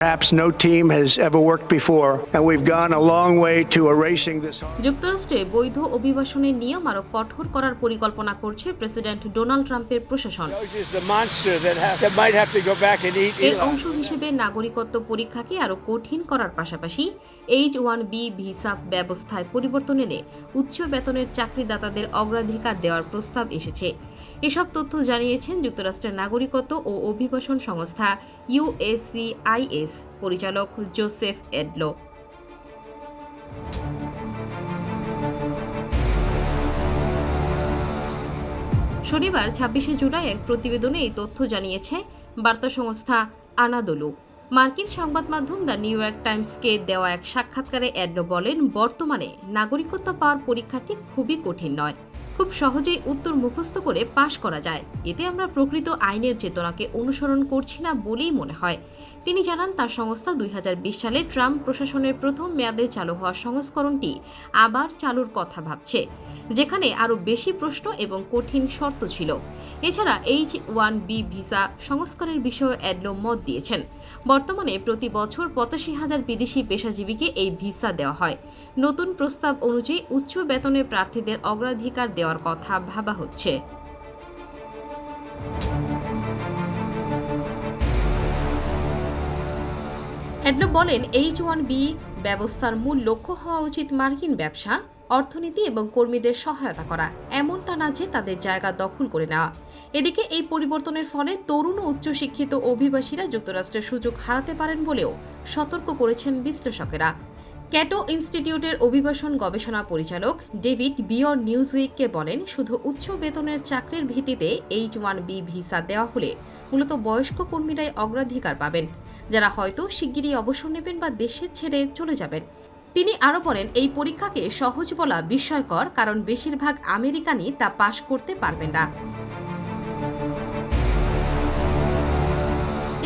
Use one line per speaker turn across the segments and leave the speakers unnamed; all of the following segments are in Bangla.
Perhaps no team has ever worked before, and we've gone a long way to erasing this.
যুক্তরাষ্ট্রে বৈধ অভিবাসনের নিয়ম আরও কঠোর করার পরিকল্পনা করছে প্রেসিডেন্ট ডোনাল্ড ট্রাম্পের প্রশাসন। এর অংশ হিসেবে নাগরিকত্ব পরীক্ষাকে আরও কঠিন করার পাশাপাশি H-1B ভিসা ব্যবস্থায় পরিবর্তন এনে উচ্চ বেতনের চাকরিদাতাদের অগ্রাধিকার দেওয়ার প্রস্তাব এসেছে। এসব তথ্য জানিয়েছেন যুক্তরাষ্ট্রের নাগরিকত্ব ও অভিবাসন সংস্থা USCIS পরিচালক জোসেফ এডলো। শনিবার ২৬শে জুলাই এক প্রতিবেদনে এই তথ্য জানিয়েছে বার্তা সংস্থা আনাদোলু। মার্কিন সংবাদ মাধ্যম দ্য নিউ ইয়র্ক টাইমসকে দেওয়া এক সাক্ষাৎকারে এডলো বলেন, বর্তমানে নাগরিকত্ব পাওয়ার পরীক্ষাটি খুবই কঠিন নয়, খুব সহজেই উত্তর মুখস্থ করে পাশ করা যায়। এতে আমরা প্রকৃত আইনের চেতনাকে অনুসরণ করছি না বলেই মনে হয়। তিনি জানান, তার সংস্থা ২০২০ সালে ট্রাম্প প্রশাসনের প্রথম মেয়াদে চালু হওয়া সংস্করণটি আবার চালুর কথা ভাবছে, যেখানে আরও বেশি প্রশ্ন এবং কঠিন শর্ত ছিল। এছাড়া H-1B ভিসা সংস্কারের বিষয়ে এডলো মত দিয়েছেন। বর্তমানে প্রতি বছর ৮৫,০০০ বিদেশি পেশাজীবীকে এই ভিসা দেওয়া হয়। নতুন প্রস্তাব অনুযায়ী উচ্চ বেতনের প্রার্থীদের অগ্রাধিকার দেওয়ার কথা ভাবা হচ্ছে। এডলো বলেন, H-1B ব্যবস্থার মূল লক্ষ্য হওয়া উচিত মার্কিন ব্যবসা, অর্থনীতি এবং কর্মীদের সহায়তা করা, এমনটা না যে তাদের জায়গা দখল করে নেওয়া। এদিকে এই পরিবর্তনের ফলে তরুণ ও উচ্চশিক্ষিত অভিবাসীরা যুক্তরাষ্ট্রের সুযোগ হারাতে পারেন বলেও সতর্ক করেছেন বিশ্লেষকেরা। ক্যাটো ইনস্টিটিউটের অভিবাসন গবেষণা পরিচালক ডেভিড বিয়র নিউজউইককে বলেন, শুধু উচ্চ বেতনের চাকরির ভিত্তিতে H-1B ভিসা দেওয়া হলে মূলত বয়স্ক কর্মীরাই অগ্রাধিকার পাবেন, যারা হয়তো শিগগিরই অবসর নেবেন বা দেশের ছেড়ে চলে যাবেন। তিনি আরও বলেন, এই পরীক্ষাকে সহজ বলা বিস্ময়কর, কারণ বেশিরভাগ আমেরিকানই তা পাশ করতে পারবেন না।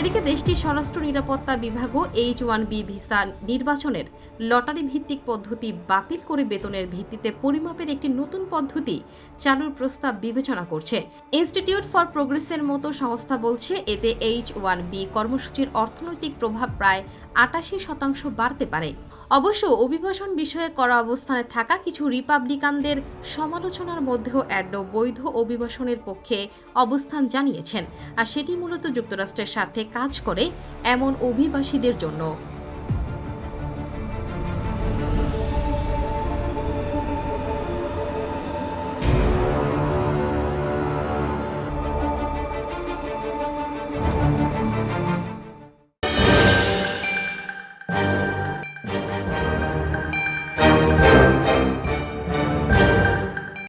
এদিকে দেশটির স্বরাষ্ট্র নিরাপত্তা বিভাগও H-1B ভিসা নির্বাচনের লটারি ভিত্তিক পদ্ধতি বাতিল করে বেতনের ভিত্তিতে পরিমাপের একটি নতুন পদ্ধতি চালুর প্রস্তাব বিবেচনা করছে। ইনস্টিটিউট ফর প্রোগ্রেসের মতো সংস্থা বলছে, এতে H-1B কর্মসূচির অর্থনৈতিক প্রভাব প্রায় ৮৮% বাড়তে পারে। অবশ্য অভিবাসন বিষয়ে কড়া অবস্থানে থাকা কিছু রিপাবলিকানদের সমালোচনার মধ্যেও এডলো বৈধ অভিবাসনের পক্ষে অবস্থান জানিয়েছেন, আর সেটি মূলত যুক্তরাষ্ট্রের স্বার্থে কাজ করে এমন অভিবাসীদের জন্য।